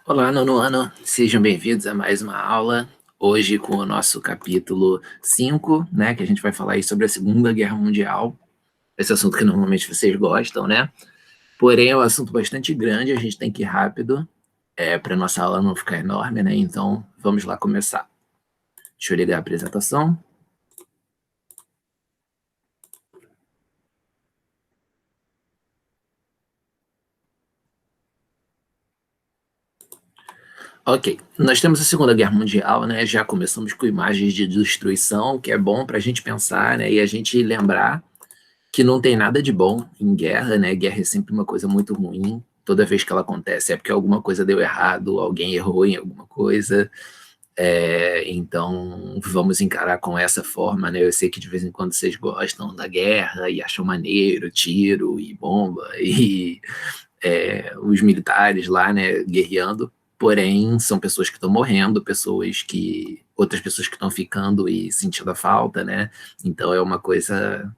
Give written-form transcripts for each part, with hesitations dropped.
Olá, nono ano, sejam bem-vindos a mais uma aula. Hoje com o nosso capítulo 5, né, que a gente vai falar aí sobre a Segunda Guerra Mundial. Esse assunto que normalmente vocês gostam, né? Porém, é um assunto bastante grande, a gente tem que ir rápido, para nossa aula não ficar enorme, né? Então, vamos lá começar. Deixa eu ligar a apresentação. Ok, nós temos a Segunda Guerra Mundial, né? Já começamos com imagens de destruição, que é bom para a gente pensar, né? E a gente lembrar que não tem nada de bom em guerra, né? Guerra é sempre uma coisa muito ruim. Toda vez que ela acontece é porque alguma coisa deu errado, alguém errou em alguma coisa. Então, vamos encarar com essa forma, né? Eu sei que de vez em quando vocês gostam da guerra e acham maneiro, tiro e bomba e os militares lá, né, guerreando. Porém, são pessoas que estão morrendo, outras pessoas que estão ficando e sentindo a falta, né? Então é uma coisa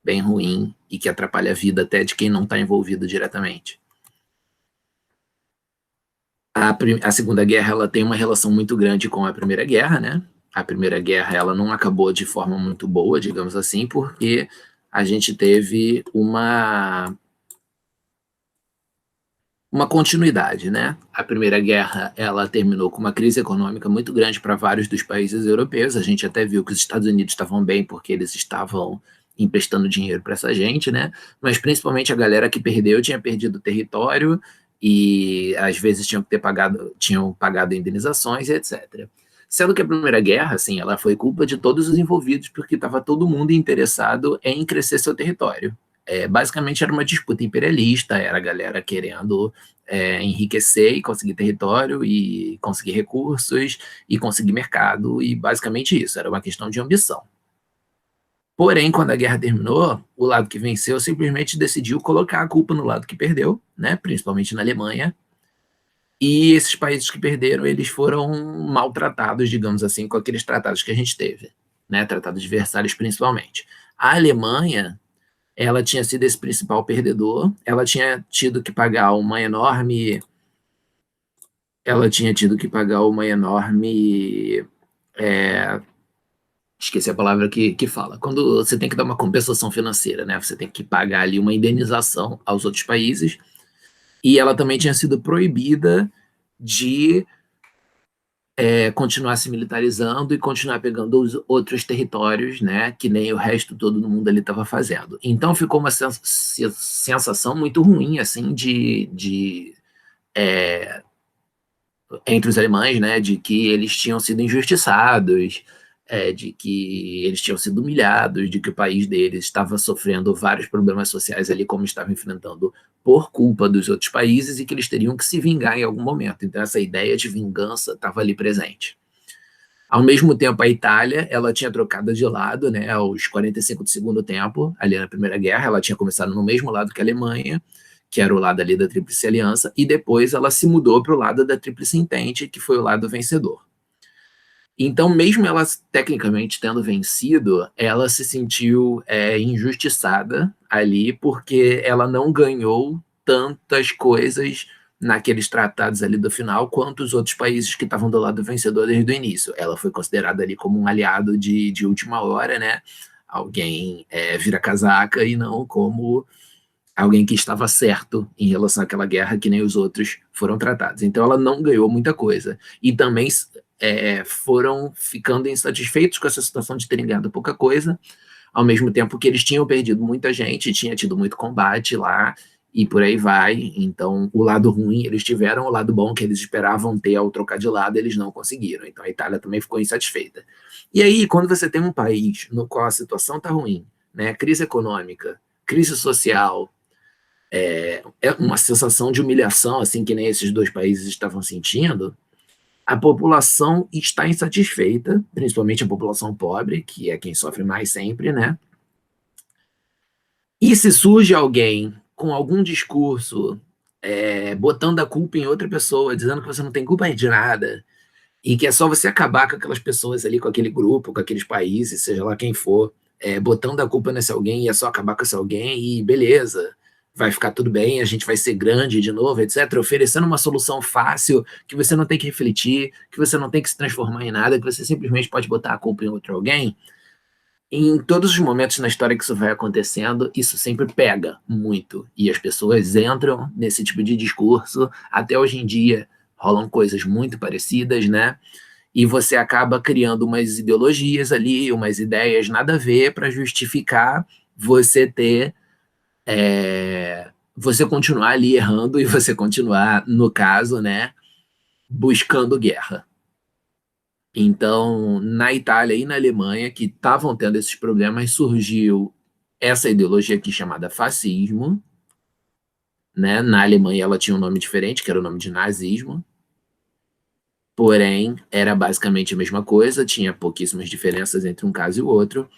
bem ruim e que atrapalha a vida até de quem não está envolvido diretamente. A Segunda Guerra ela tem uma relação muito grande com a Primeira Guerra, né? A Primeira Guerra ela não acabou de forma muito boa, digamos assim, porque a gente teve uma continuidade, né? A Primeira Guerra ela terminou com uma crise econômica muito grande para vários dos países europeus. A gente até viu que os Estados Unidos estavam bem porque eles estavam emprestando dinheiro para essa gente, né? Mas principalmente a galera que perdeu tinha perdido território e às vezes tinham pagado indenizações e etc. Sendo que a Primeira Guerra, assim, ela foi culpa de todos os envolvidos porque estava todo mundo interessado em crescer seu território. Basicamente era uma disputa imperialista, era a galera querendo enriquecer e conseguir território e conseguir recursos e conseguir mercado, e basicamente isso, era uma questão de ambição. Porém, quando a guerra terminou, o lado que venceu simplesmente decidiu colocar a culpa no lado que perdeu, né, principalmente na Alemanha, e esses países que perderam, eles foram maltratados, digamos assim, com aqueles tratados que a gente teve, né, Tratado de Versalhes principalmente. A Alemanha ela tinha sido esse principal perdedor, ela tinha tido que pagar uma enorme, é, esqueci a palavra que fala, quando você tem que dar uma compensação financeira, né? Você tem que pagar ali uma indenização aos outros países, e ela também tinha sido proibida de continuar se militarizando e continuar pegando os outros territórios, né, que nem o resto todo do mundo ali estava fazendo. Então ficou uma sensação muito ruim, assim, é, entre os alemães, né, de que eles tinham sido injustiçados, de que eles tinham sido humilhados, de que o país deles estava sofrendo vários problemas sociais ali, como estava enfrentando por culpa dos outros países, e que eles teriam que se vingar em algum momento. Então essa ideia de vingança estava ali presente. Ao mesmo tempo, a Itália, ela tinha trocado de lado, né, aos 45 do segundo tempo, ali na Primeira Guerra, ela tinha começado no mesmo lado que a Alemanha, que era o lado ali da Tríplice Aliança, e depois ela se mudou para o lado da Tríplice Entente, que foi o lado vencedor. Então, mesmo ela tecnicamente tendo vencido, ela se sentiu injustiçada ali, porque ela não ganhou tantas coisas naqueles tratados ali do final, quanto os outros países que estavam do lado vencedor desde o início. Ela foi considerada ali como um aliado de última hora, né? Alguém vira casaca e não como alguém que estava certo em relação àquela guerra, que nem os outros foram tratados. Então ela não ganhou muita coisa. E também foram ficando insatisfeitos com essa situação de terem ganhado pouca coisa, ao mesmo tempo que eles tinham perdido muita gente, tinha tido muito combate lá, e por aí vai. Então, o lado ruim eles tiveram, o lado bom que eles esperavam ter ao trocar de lado, eles não conseguiram. Então, a Itália também ficou insatisfeita. E aí, quando você tem um país no qual a situação está ruim, né, crise econômica, crise social, é uma sensação de humilhação, assim, que nem esses dois países estavam sentindo, a população está insatisfeita, principalmente a população pobre, que é quem sofre mais sempre, né? E se surge alguém com algum discurso botando a culpa em outra pessoa, dizendo que você não tem culpa de nada, e que é só você acabar com aquelas pessoas ali, com aquele grupo, com aqueles países, seja lá quem for, botando a culpa nesse alguém, e é só acabar com esse alguém, e beleza, vai ficar tudo bem, a gente vai ser grande de novo, etc., oferecendo uma solução fácil, que você não tem que refletir, que você não tem que se transformar em nada, que você simplesmente pode botar a culpa em outro alguém. Em todos os momentos na história que isso vai acontecendo, isso sempre pega muito. E as pessoas entram nesse tipo de discurso. Até hoje em dia rolam coisas muito parecidas, né? E você acaba criando umas ideologias ali, umas ideias nada a ver para justificar você ter. Você continuar ali errando e você continuar, no caso, né, buscando guerra. Então, na Itália e na Alemanha, que estavam tendo esses problemas, surgiu essa ideologia aqui chamada fascismo, né? Na Alemanha ela tinha um nome diferente, que era o nome de nazismo, porém era basicamente a mesma coisa, tinha pouquíssimas diferenças entre um caso e o outro.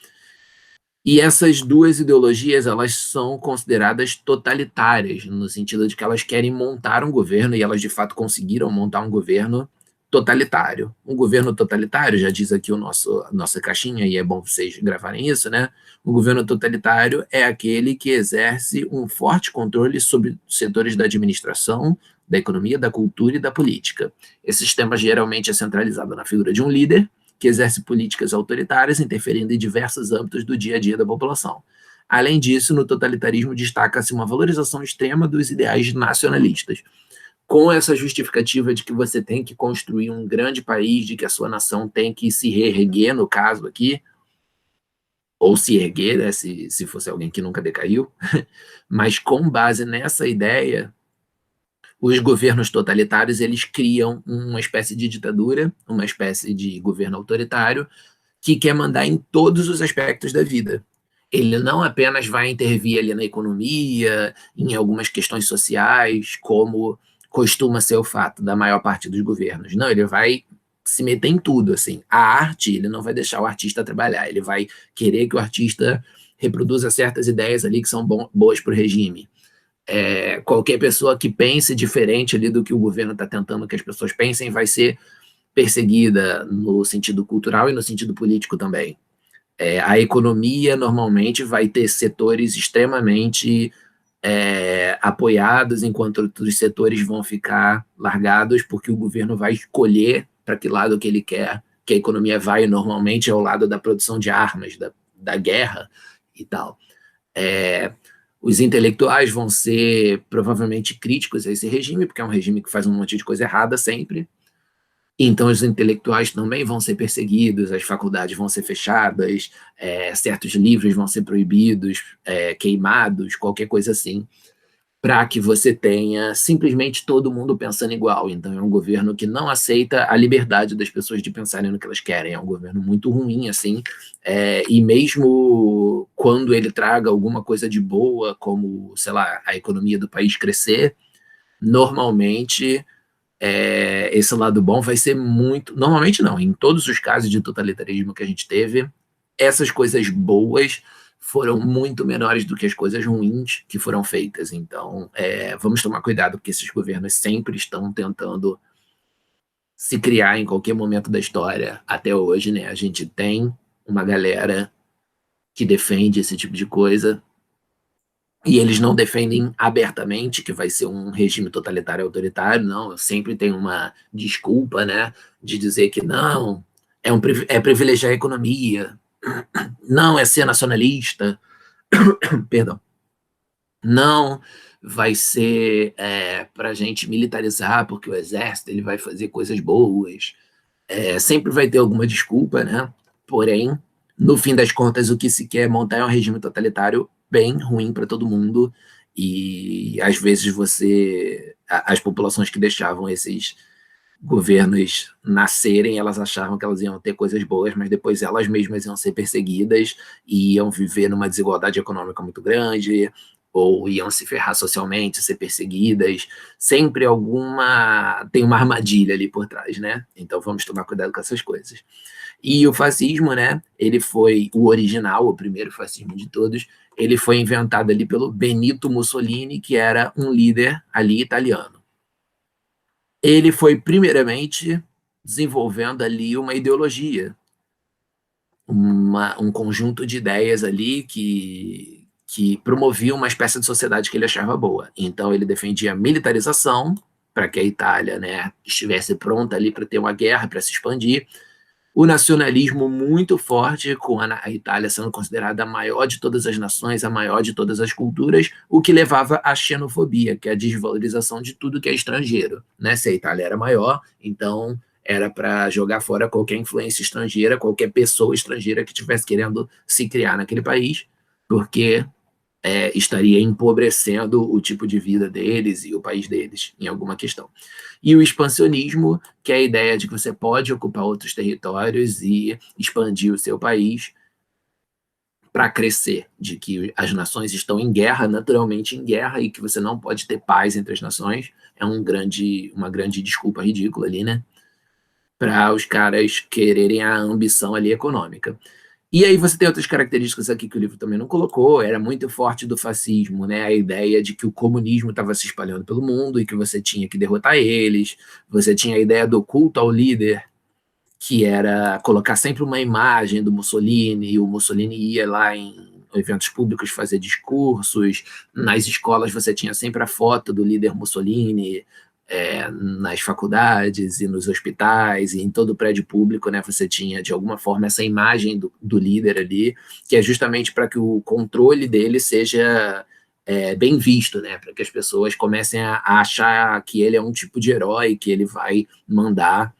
E essas duas ideologias, elas são consideradas totalitárias, no sentido de que elas querem montar um governo, e elas de fato conseguiram montar um governo totalitário. Um governo totalitário, já diz aqui a nossa caixinha, e é bom vocês gravarem isso, né? O governo totalitário é aquele que exerce um forte controle sobre setores da administração, da economia, da cultura e da política. Esse sistema geralmente é centralizado na figura de um líder, que exerce políticas autoritárias, interferindo em diversos âmbitos do dia a dia da população. Além disso, no totalitarismo destaca-se uma valorização extrema dos ideais nacionalistas, com essa justificativa de que você tem que construir um grande país, de que a sua nação tem que se reerguer, no caso aqui, ou se erguer, né, se fosse alguém que nunca decaiu, mas com base nessa ideia, os governos totalitários eles criam uma espécie de ditadura, uma espécie de governo autoritário, que quer mandar em todos os aspectos da vida. Ele não apenas vai intervir ali na economia, em algumas questões sociais, como costuma ser o fato da maior parte dos governos. Não, ele vai se meter em tudo, assim. A arte, ele não vai deixar o artista trabalhar, ele vai querer que o artista reproduza certas ideias ali que são boas para o regime. Qualquer pessoa que pense diferente ali do que o governo está tentando que as pessoas pensem vai ser perseguida no sentido cultural e no sentido político também. A economia normalmente vai ter setores extremamente apoiados, enquanto outros setores vão ficar largados, porque o governo vai escolher para que lado que ele quer que a economia vai, normalmente é ao lado da produção de armas, da guerra e tal. Os intelectuais vão ser provavelmente críticos a esse regime, porque é um regime que faz um monte de coisa errada sempre. Então, os intelectuais também vão ser perseguidos, as faculdades vão ser fechadas, certos livros vão ser proibidos, queimados, qualquer coisa assim, para que você tenha simplesmente todo mundo pensando igual. Então, é um governo que não aceita a liberdade das pessoas de pensarem no que elas querem. É um governo muito ruim, assim, e mesmo quando ele traga alguma coisa de boa, como, sei lá, a economia do país crescer, normalmente esse lado bom vai ser muito. Normalmente não, em todos os casos de totalitarismo que a gente teve, essas coisas boas foram muito menores do que as coisas ruins que foram feitas. Então, vamos tomar cuidado, porque esses governos sempre estão tentando se criar em qualquer momento da história. Até hoje, né? A gente tem uma galera que defende esse tipo de coisa, e eles não defendem abertamente que vai ser um regime totalitário autoritário, não. Sempre tem uma desculpa, né, de dizer que não, é privilegiar a economia, não é ser nacionalista, perdão, não vai ser para a gente militarizar, porque o exército ele vai fazer coisas boas. Sempre vai ter alguma desculpa, né? Porém, no fim das contas, o que se quer montar é um regime totalitário bem ruim para todo mundo, e às vezes as populações que deixavam esses governos nascerem, elas achavam que elas iam ter coisas boas, mas depois elas mesmas iam ser perseguidas e iam viver numa desigualdade econômica muito grande, ou iam se ferrar socialmente, ser perseguidas. Sempre tem uma armadilha ali por trás, né? Então vamos tomar cuidado com essas coisas. E o fascismo, né? Ele foi o original, o primeiro fascismo de todos. Ele foi inventado ali pelo Benito Mussolini, que era um líder ali italiano. Ele foi primeiramente desenvolvendo ali uma ideologia, um conjunto de ideias ali que promovia uma espécie de sociedade que ele achava boa. Então ele defendia a militarização, para que a Itália, né, estivesse pronta ali para ter uma guerra, para se expandir. O nacionalismo muito forte, com a Itália sendo considerada a maior de todas as nações, a maior de todas as culturas, o que levava à xenofobia, que é a desvalorização de tudo que é estrangeiro. Né? Se a Itália era maior, então era para jogar fora qualquer influência estrangeira, qualquer pessoa estrangeira que estivesse querendo se criar naquele país, porque estaria empobrecendo o tipo de vida deles e o país deles em alguma questão. E o expansionismo, que é a ideia de que você pode ocupar outros territórios e expandir o seu país para crescer, de que as nações estão em guerra, naturalmente em guerra, e que você não pode ter paz entre as nações, é uma grande desculpa ridícula ali, né? Para os caras quererem a ambição ali econômica. E aí você tem outras características aqui que o livro também não colocou, era muito forte do fascismo, né? A ideia de que o comunismo estava se espalhando pelo mundo e que você tinha que derrotar eles, você tinha a ideia do culto ao líder, que era colocar sempre uma imagem do Mussolini, e o Mussolini ia lá em eventos públicos fazer discursos, nas escolas você tinha sempre a foto do líder Mussolini, nas faculdades e nos hospitais e em todo o prédio público, né, você tinha de alguma forma essa imagem do líder ali, que é justamente para que o controle dele seja bem visto, né, para que as pessoas comecem a achar que ele é um tipo de herói, que ele vai mandar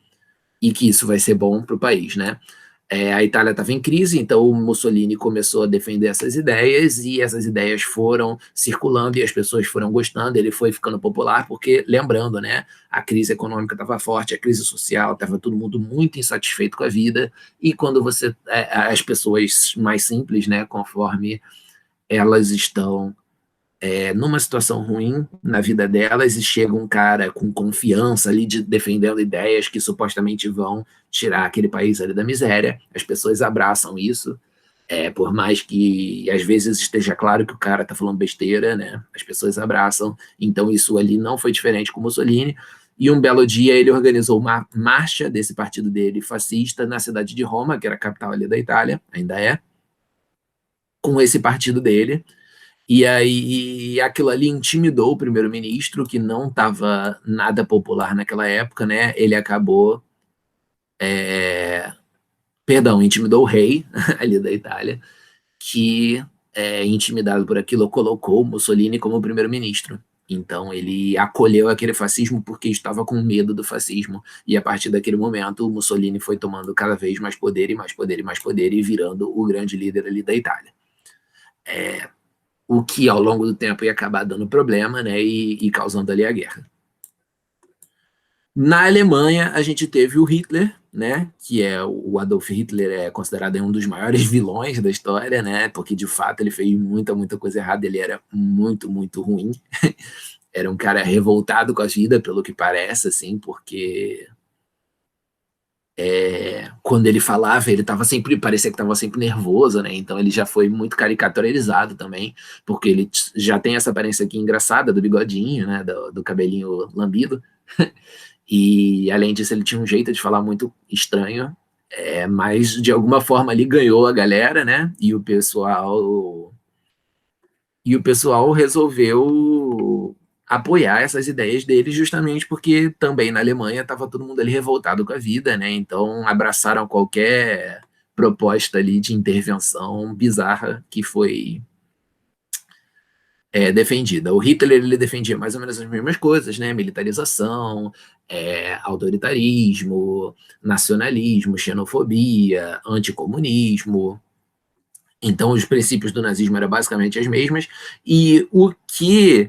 e que isso vai ser bom para o país, né? A Itália estava em crise, então o Mussolini começou a defender essas ideias e essas ideias foram circulando e as pessoas foram gostando, ele foi ficando popular porque, lembrando, né, a crise econômica estava forte, a crise social, estava todo mundo muito insatisfeito com a vida e quando você, as pessoas mais simples, né, conforme elas estão numa situação ruim na vida delas e chega um cara com confiança ali defendendo ideias que supostamente vão tirar aquele país ali da miséria, as pessoas abraçam isso, por mais que às vezes esteja claro que o cara está falando besteira, né? As pessoas abraçam, então isso ali não foi diferente com Mussolini, e um belo dia ele organizou uma marcha desse partido dele fascista na cidade de Roma, que era a capital ali da Itália, ainda com esse partido dele, e aí aquilo ali intimidou o primeiro-ministro, que não estava nada popular naquela época, né? Ele acabou, perdão, intimidou o rei ali da Itália, que, intimidado por aquilo, colocou Mussolini como primeiro-ministro. Então ele acolheu aquele fascismo porque estava com medo do fascismo. E a partir daquele momento, o Mussolini foi tomando cada vez mais poder e mais poder e mais poder e virando o grande líder ali da Itália. O que ao longo do tempo ia acabar dando problema, né, e causando ali a guerra. Na Alemanha, a gente teve o Hitler, né, que o Adolf Hitler é considerado um dos maiores vilões da história, né, porque de fato ele fez muita, muita coisa errada, ele era muito, muito ruim, era um cara revoltado com a vida, pelo que parece, assim, porque quando ele falava, ele tava sempre, parecia que estava sempre nervoso, né? Então ele já foi muito caricaturizado também, porque ele já tem essa aparência aqui engraçada do bigodinho, né? Do cabelinho lambido. E além disso, ele tinha um jeito de falar muito estranho, mas de alguma forma ali ganhou a galera, né? E o pessoal resolveu apoiar essas ideias dele justamente porque também na Alemanha estava todo mundo ali revoltado com a vida, né? Então abraçaram qualquer proposta ali de intervenção bizarra que foi defendida. O Hitler ele defendia mais ou menos as mesmas coisas, né? Militarização, autoritarismo, nacionalismo, xenofobia, anticomunismo. Então, os princípios do nazismo eram basicamente as mesmas, e o que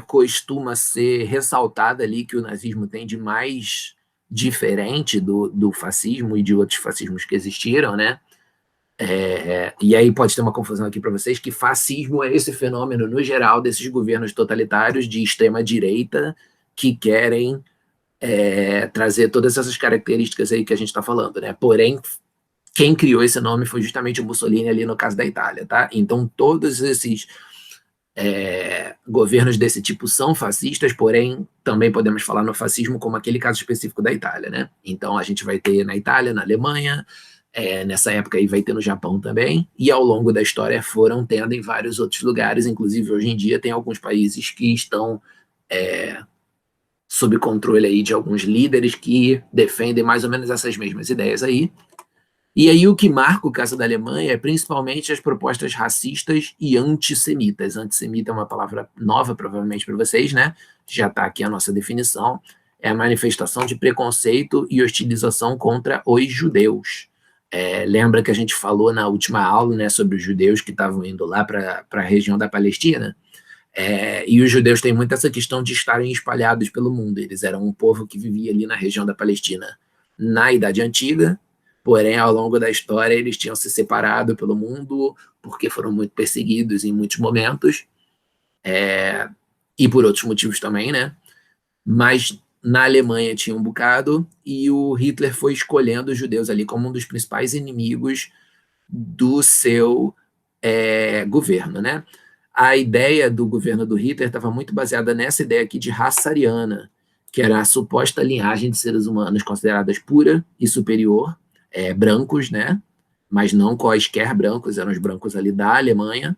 costuma ser ressaltado ali, que o nazismo tem de mais diferente do fascismo e de outros fascismos que existiram, né? E aí pode ter uma confusão aqui para vocês, que fascismo é esse fenômeno, no geral, desses governos totalitários de extrema-direita que querem trazer todas essas características aí que a gente está falando, né? Porém, quem criou esse nome foi justamente o Mussolini ali no caso da Itália, tá? Então todos esses governos desse tipo são fascistas, porém também podemos falar no fascismo como aquele caso específico da Itália, né? Então a gente vai ter na Itália, na Alemanha, Nessa época aí vai ter no Japão também, e ao longo da história foram tendo em vários outros lugares, inclusive hoje em dia tem alguns países que estão é, sob controle aí de alguns líderes que defendem mais ou menos essas mesmas ideias aí. E aí o que marca o caso da Alemanha é principalmente as propostas racistas e antissemitas. Antissemita é uma palavra nova, provavelmente, para vocês, né? Já está aqui a nossa definição. É a manifestação de preconceito e hostilização contra os judeus. Lembra que a gente falou na última aula, né, sobre os judeus que estavam indo lá para a região da Palestina? E os judeus têm muito essa questão de estarem espalhados pelo mundo. Eles eram um povo que vivia ali na região da Palestina na Idade Antiga, porém, ao longo da história, eles tinham se separado pelo mundo porque foram muito perseguidos em muitos momentos, e por outros motivos também, né? Mas na Alemanha tinha um bocado, e o Hitler foi escolhendo os judeus ali como um dos principais inimigos do seu governo, né? A ideia do governo do Hitler estava muito baseada nessa ideia aqui de raça ariana, que era a suposta linhagem de seres humanos consideradas pura e superior, brancos, né? Mas não quaisquer brancos, eram os brancos ali da Alemanha,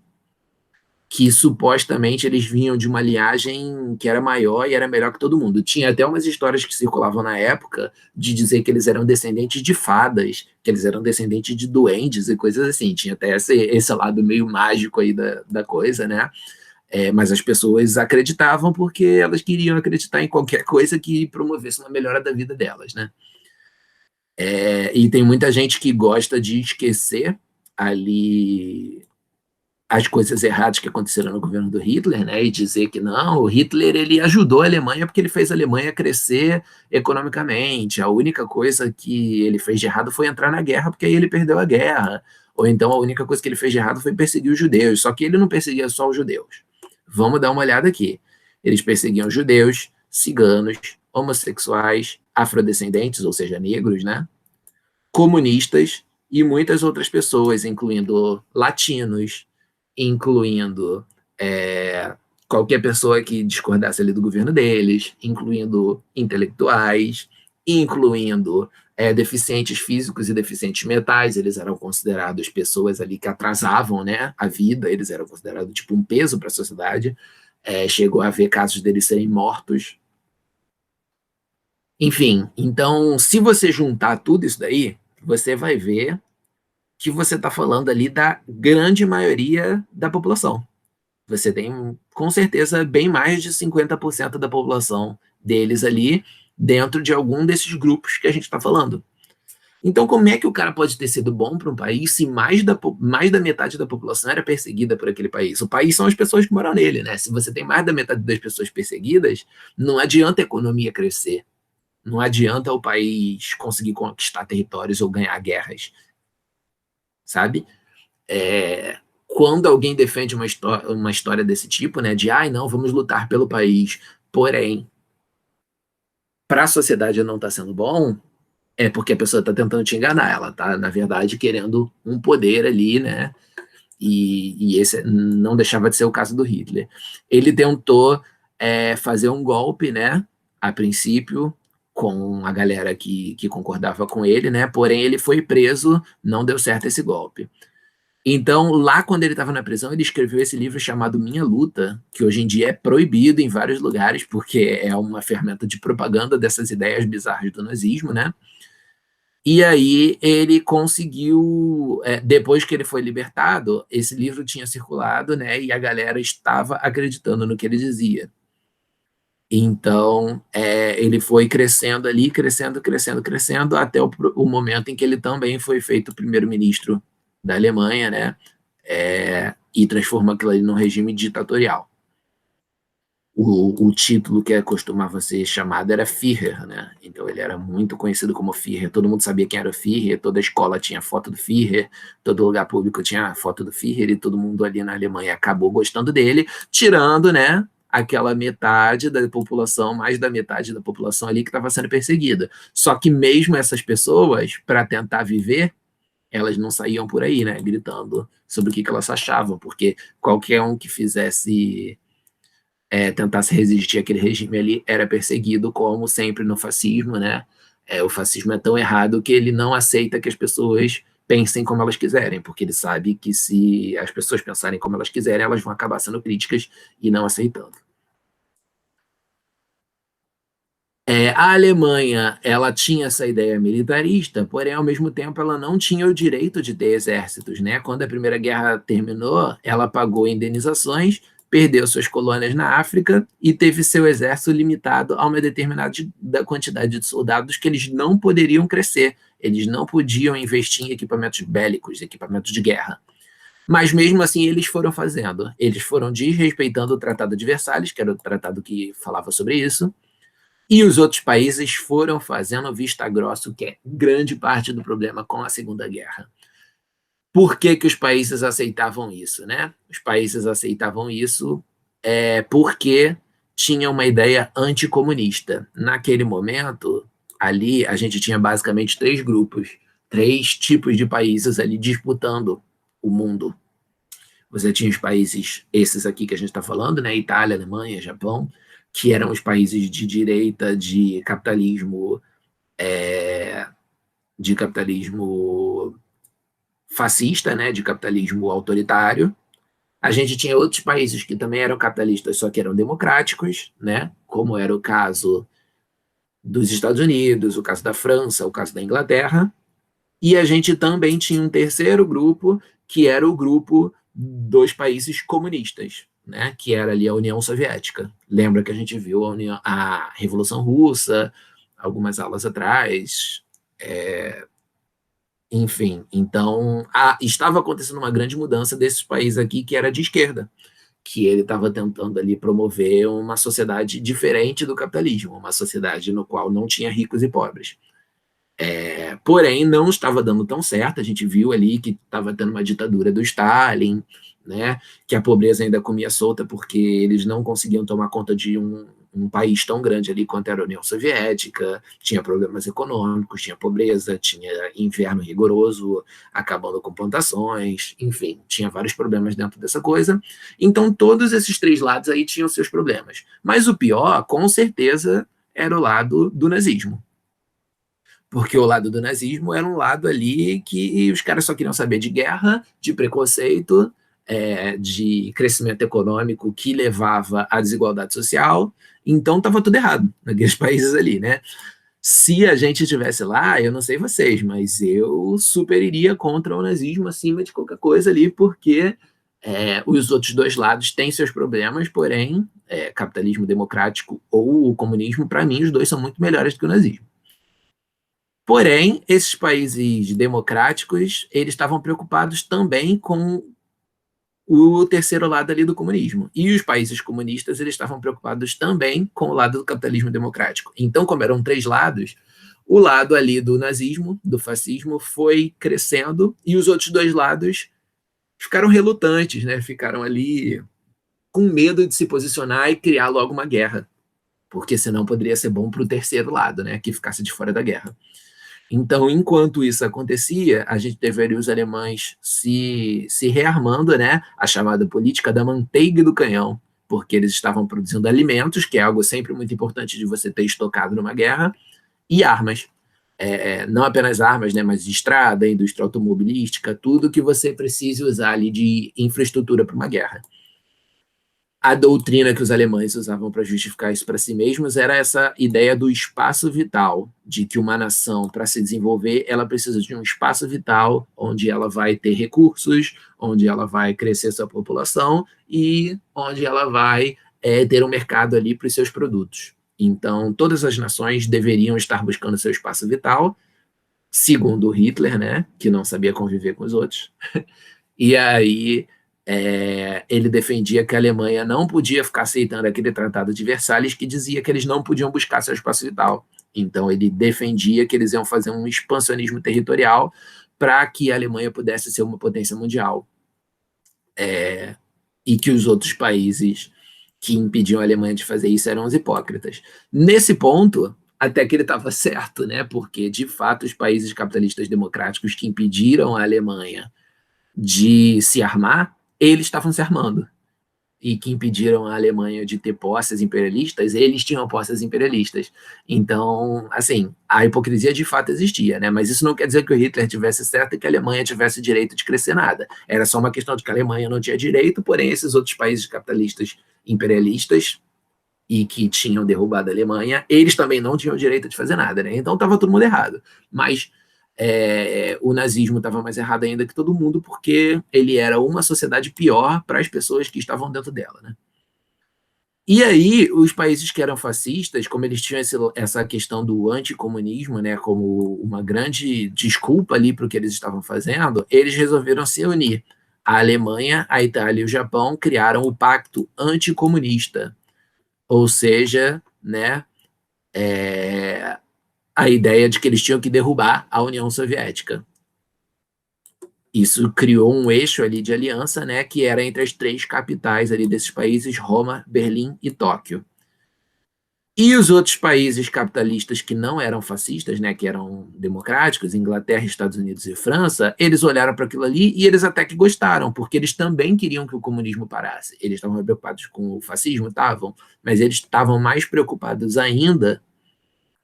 que supostamente eles vinham de uma linhagem que era maior e era melhor que todo mundo. Tinha até umas histórias que circulavam na época de dizer que eles eram descendentes de fadas, que eles eram descendentes de duendes e coisas assim. Tinha até esse lado meio mágico aí da coisa, né? Mas as pessoas acreditavam porque elas queriam acreditar em qualquer coisa que promovesse uma melhora da vida delas, né? E tem muita gente que gosta de esquecer ali as coisas erradas que aconteceram no governo do Hitler, né, e dizer que não, o Hitler ele ajudou a Alemanha porque ele fez a Alemanha crescer economicamente. A única coisa que ele fez de errado foi entrar na guerra porque aí ele perdeu a guerra. Ou então a única coisa que ele fez de errado foi perseguir os judeus. Só que ele não perseguia só os judeus. Vamos dar uma olhada aqui. Eles perseguiam judeus, ciganos, homossexuais, afrodescendentes, ou seja, negros, né? Comunistas e muitas outras pessoas, incluindo latinos, incluindo qualquer pessoa que discordasse ali do governo deles, incluindo intelectuais, incluindo deficientes físicos e deficientes mentais. Eles eram considerados pessoas ali que atrasavam, né, a vida, eles eram considerados tipo um peso para a sociedade. Chegou a haver casos deles serem mortos. Enfim, então, se você juntar tudo isso daí, você vai ver que você está falando ali da grande maioria da população. Você tem, com certeza, bem mais de 50% da população deles ali dentro de algum desses grupos que a gente está falando. Então, como é que o cara pode ter sido bom para um país se mais da metade da população era perseguida por aquele país? O país são as pessoas que moram nele, né? Se você tem mais da metade das pessoas perseguidas, não adianta a economia crescer. Não adianta o país conseguir conquistar territórios ou ganhar guerras, sabe? Quando alguém defende uma história desse tipo, né, de, não, vamos lutar pelo país, porém, para a sociedade não está sendo bom, é porque a pessoa está tentando te enganar, ela está, na verdade, querendo um poder ali, né, e esse não deixava de ser o caso do Hitler. Ele tentou fazer um golpe, né, a princípio, com a galera que concordava com ele, né, porém ele foi preso, não deu certo esse golpe. Então, lá quando ele estava na prisão, ele escreveu esse livro chamado Minha Luta, que hoje em dia é proibido em vários lugares, porque é uma ferramenta de propaganda dessas ideias bizarras do nazismo, né? E aí ele conseguiu, depois que ele foi libertado, esse livro tinha circulado, né? E a galera estava acreditando no que ele dizia. Então, ele foi crescendo ali, crescendo, crescendo, crescendo, até o momento em que ele também foi feito primeiro-ministro da Alemanha, né? E transformou aquilo ali num regime ditatorial. O título que costumava ser chamado era Führer, né? Então ele era muito conhecido como Führer. Todo mundo sabia quem era o Führer, toda escola tinha foto do Führer, todo lugar público tinha foto do Führer, e todo mundo ali na Alemanha acabou gostando dele, tirando, né, aquela metade da população, mais da metade da população ali que estava sendo perseguida. Só que mesmo essas pessoas, para tentar viver, elas não saíam por aí, né, gritando sobre o que elas achavam, porque qualquer um que fizesse tentasse resistir àquele regime ali era perseguido, como sempre no fascismo, né? O fascismo é tão errado que ele não aceita que as pessoas pensem como elas quiserem, porque ele sabe que se as pessoas pensarem como elas quiserem, elas vão acabar sendo críticas e não aceitando. A Alemanha, ela tinha essa ideia militarista, porém, ao mesmo tempo, ela não tinha o direito de ter exércitos, né? Quando a Primeira Guerra terminou, ela pagou indenizações, perdeu suas colônias na África e teve seu exército limitado a uma determinada quantidade de soldados que eles não poderiam crescer, eles não podiam investir em equipamentos bélicos, equipamentos de guerra. Mas mesmo assim eles foram fazendo, eles foram desrespeitando o Tratado de Versalhes, que era o tratado que falava sobre isso, e os outros países foram fazendo vista grossa, que é grande parte do problema com a Segunda Guerra. Por que que os países aceitavam isso, né? Os países aceitavam isso porque tinha uma ideia anticomunista. Naquele momento, ali, a gente tinha basicamente três grupos, três tipos de países ali disputando o mundo. Você tinha os países, esses aqui que a gente está falando, né? Itália, Alemanha, Japão, que eram os países de direita, de capitalismo fascista, né? De capitalismo autoritário. A gente tinha outros países que também eram capitalistas, só que eram democráticos, né? Como era o caso dos Estados Unidos, o caso da França, o caso da Inglaterra. E a gente também tinha um terceiro grupo, que era o grupo dos países comunistas, né? Que era ali a União Soviética. Lembra que a gente viu a Revolução Russa, algumas aulas atrás, enfim. Então, estava acontecendo uma grande mudança desses países aqui, que era de esquerda, que ele estava tentando ali promover uma sociedade diferente do capitalismo, uma sociedade no qual não tinha ricos e pobres. Porém, não estava dando tão certo. A gente viu ali que estava tendo uma ditadura do Stalin, né? Que a pobreza ainda comia solta porque eles não conseguiam tomar conta de um país tão grande ali quanto era a União Soviética. Tinha problemas econômicos, tinha pobreza, tinha inverno rigoroso, acabando com plantações, enfim, tinha vários problemas dentro dessa coisa. Então, todos esses três lados aí tinham seus problemas. Mas o pior, com certeza, era o lado do nazismo, porque o lado do nazismo era um lado ali que os caras só queriam saber de guerra, de preconceito, de crescimento econômico que levava à desigualdade social. Então estava tudo errado naqueles países ali, né? Se a gente estivesse lá, eu não sei vocês, mas eu super iria contra o nazismo acima de qualquer coisa ali, porque os outros dois lados têm seus problemas, porém, capitalismo democrático ou o comunismo, para mim, os dois são muito melhores do que o nazismo. Porém, esses países democráticos, eles estavam preocupados também com o terceiro lado ali do comunismo. E os países comunistas, eles estavam preocupados também com o lado do capitalismo democrático. Então, como eram três lados, o lado ali do nazismo, do fascismo, foi crescendo e os outros dois lados ficaram relutantes, né? Ficaram ali com medo de se posicionar e criar logo uma guerra, porque senão poderia ser bom para o terceiro lado, né? Que ficasse de fora da guerra. Então, enquanto isso acontecia, a gente teve ali os alemães se rearmando, né? A chamada política da manteiga e do canhão, porque eles estavam produzindo alimentos, que é algo sempre muito importante de você ter estocado numa guerra, e armas. Não apenas armas, né, mas estrada, indústria automobilística, tudo que você precise usar ali de infraestrutura para uma guerra. A doutrina que os alemães usavam para justificar isso para si mesmos era essa ideia do espaço vital, de que uma nação, para se desenvolver, ela precisa de um espaço vital onde ela vai ter recursos, onde ela vai crescer sua população e onde ela vai ter um mercado ali para os seus produtos. Então, todas as nações deveriam estar buscando seu espaço vital, segundo Hitler, né, que não sabia conviver com os outros. E aí ele defendia que a Alemanha não podia ficar aceitando aquele tratado de Versalhes que dizia que eles não podiam buscar seu espaço vital. Então ele defendia que eles iam fazer um expansionismo territorial para que a Alemanha pudesse ser uma potência mundial. E que os outros países que impediam a Alemanha de fazer isso eram os hipócritas. Nesse ponto, até que ele estava certo, né? Porque, de fato, os países capitalistas democráticos que impediram a Alemanha de se armar, eles estavam se armando. e que impediram a Alemanha de ter posses imperialistas, eles tinham posses imperialistas. Então, assim, a hipocrisia de fato existia, né? Mas isso não quer dizer que o Hitler tivesse certo e que a Alemanha tivesse direito de crescer nada. Era só uma questão de que a Alemanha não tinha direito, porém esses outros países capitalistas imperialistas e que tinham derrubado a Alemanha, eles também não tinham direito de fazer nada, né? Então estava todo mundo errado. Mas o nazismo estava mais errado ainda que todo mundo, porque ele era uma sociedade pior para as pessoas que estavam dentro dela, né? E aí, os países que eram fascistas, como eles tinham essa questão do anticomunismo, né, como uma grande desculpa ali para o que eles estavam fazendo, eles resolveram se unir. A Alemanha, a Itália e o Japão criaram o Pacto Anticomunista, ou seja, né, a ideia de que eles tinham que derrubar a União Soviética. Isso criou um eixo ali de aliança, né, que era entre as três capitais ali desses países, Roma, Berlim e Tóquio. E os outros países capitalistas que não eram fascistas, né, que eram democráticos, Inglaterra, Estados Unidos e França, eles olharam para aquilo ali e eles até que gostaram, porque eles também queriam que o comunismo parasse. Eles estavam preocupados com o fascismo, estavam, mas eles estavam mais preocupados ainda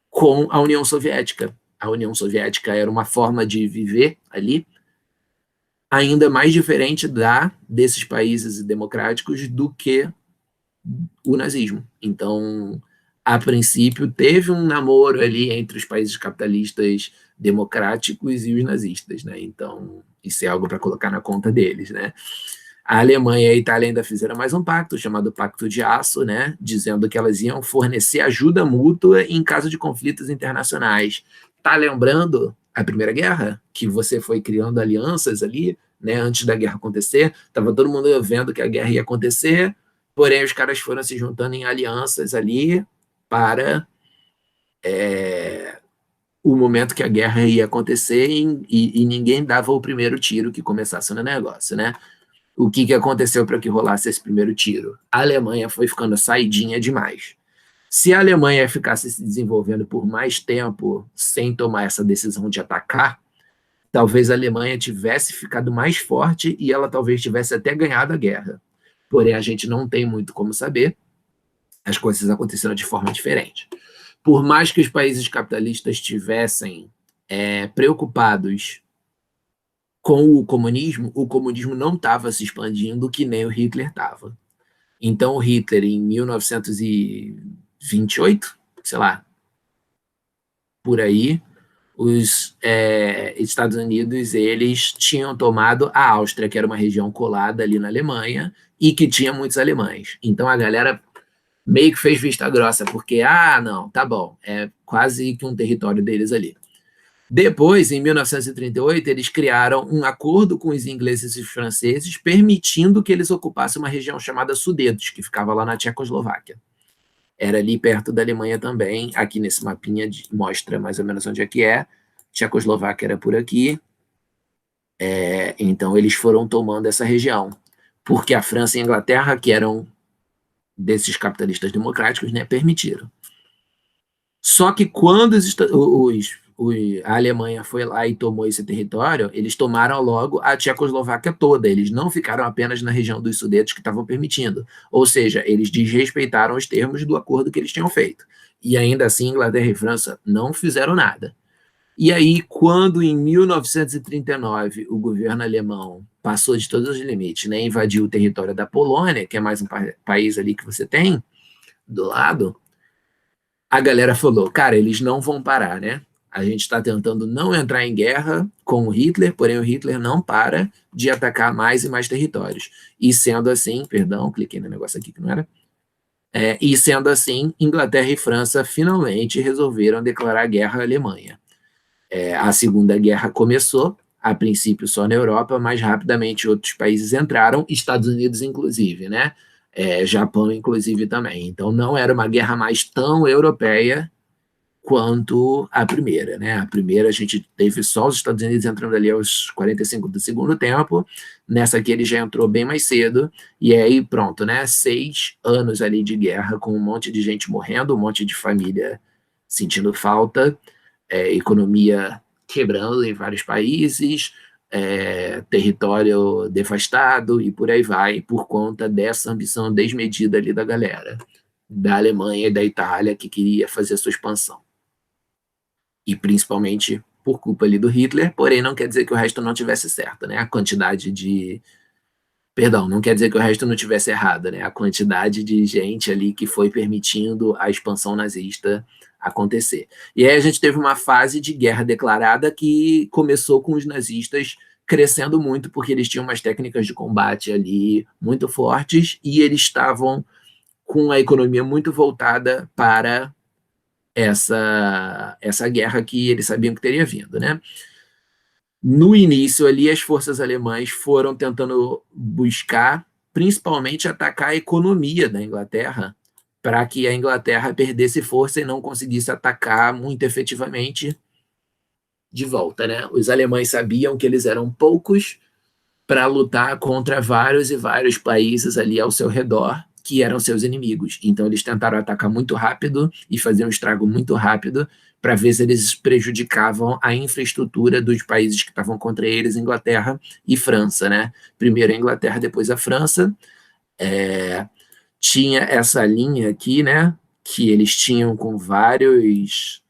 com a União Soviética. A União Soviética era uma forma de viver ali ainda mais diferente desses países democráticos do que o nazismo. Então, a princípio, teve um namoro ali entre os países capitalistas democráticos e os nazistas, né? Então, isso é algo para colocar na conta deles, né? A Alemanha e a Itália ainda fizeram mais um pacto, chamado Pacto de Aço, né? Dizendo que elas iam fornecer ajuda mútua em caso de conflitos internacionais. Tá lembrando a Primeira Guerra? Que você foi criando alianças ali, né? Antes da guerra acontecer, estava todo mundo vendo que a guerra ia acontecer, porém os caras foram se juntando em alianças ali para o momento que a guerra ia acontecer e ninguém dava o primeiro tiro que começasse no negócio, né? O que aconteceu para que rolasse esse primeiro tiro? A Alemanha foi ficando saidinha demais. Se a Alemanha ficasse se desenvolvendo por mais tempo sem tomar essa decisão de atacar, talvez a Alemanha tivesse ficado mais forte e ela talvez tivesse até ganhado a guerra. Porém, a gente não tem muito como saber. As coisas aconteceram de forma diferente. Por mais que os países capitalistas estivessem preocupados com o comunismo não estava se expandindo que nem o Hitler estava. Então, o Hitler, em 1928, sei lá, por aí, os Estados Unidos, eles tinham tomado a Áustria, que era uma região colada ali na Alemanha, e que tinha muitos alemães. Então, a galera meio que fez vista grossa, porque, não, tá bom, é quase que um território deles ali. Depois, em 1938, eles criaram um acordo com os ingleses e os franceses, permitindo que eles ocupassem uma região chamada Sudetos, que ficava lá na Tchecoslováquia. Era ali perto da Alemanha também, aqui nesse mapinha mostra mais ou menos onde é que é. Tchecoslováquia era por aqui. Então, eles foram tomando essa região, porque a França e a Inglaterra, que eram desses capitalistas democráticos, né, permitiram. Só que quando a Alemanha foi lá e tomou esse território, eles tomaram logo a Tchecoslováquia toda, eles não ficaram apenas na região dos Sudetos que estavam permitindo, ou seja, eles desrespeitaram os termos do acordo que eles tinham feito. E ainda assim, Inglaterra e França não fizeram nada. E aí, quando em 1939 o governo alemão passou de todos os limites, né, invadiu o território da Polônia, que é mais um país ali que você tem do lado, a galera falou, cara, eles não vão parar, né? A gente está tentando não entrar em guerra com o Hitler, porém o Hitler não para de atacar mais e mais territórios. E sendo assim, perdão, cliquei no negócio aqui que não era. E sendo assim, Inglaterra e França finalmente resolveram declarar guerra à Alemanha. A Segunda Guerra começou, a princípio só na Europa, mas rapidamente outros países entraram, Estados Unidos inclusive, né? Japão inclusive também. Então não era uma guerra mais tão europeia quanto a primeira, né? A primeira a gente teve só os Estados Unidos entrando ali aos 45 do segundo tempo, nessa aqui ele já entrou bem mais cedo, e aí pronto, né? 6 anos ali de guerra, com um monte de gente morrendo, um monte de família sentindo falta, economia quebrando em vários países, território devastado e por aí vai, por conta dessa ambição desmedida ali da galera, da Alemanha e da Itália, que queria fazer a sua expansão. E principalmente por culpa ali do Hitler, porém não quer dizer que o resto não tivesse certo, né? A quantidade de... Perdão, não quer dizer que o resto não tivesse errado, né? A quantidade de gente ali que foi permitindo a expansão nazista acontecer. E aí a gente teve uma fase de guerra declarada que começou com os nazistas crescendo muito, porque eles tinham umas técnicas de combate ali muito fortes e eles estavam com a economia muito voltada para essa guerra que eles sabiam que teria vindo, né? No início ali, as forças alemãs foram tentando buscar, principalmente, atacar a economia da Inglaterra, para que a Inglaterra perdesse força e não conseguisse atacar muito efetivamente de volta, né? Os alemães sabiam que eles eram poucos para lutar contra vários e vários países ali ao seu redor, que eram seus inimigos. Então eles tentaram atacar muito rápido e fazer um estrago muito rápido para ver se eles prejudicavam a infraestrutura dos países que estavam contra eles, Inglaterra e França, né? Primeiro a Inglaterra, depois a França. Tinha essa linha aqui, né? Que eles tinham com várias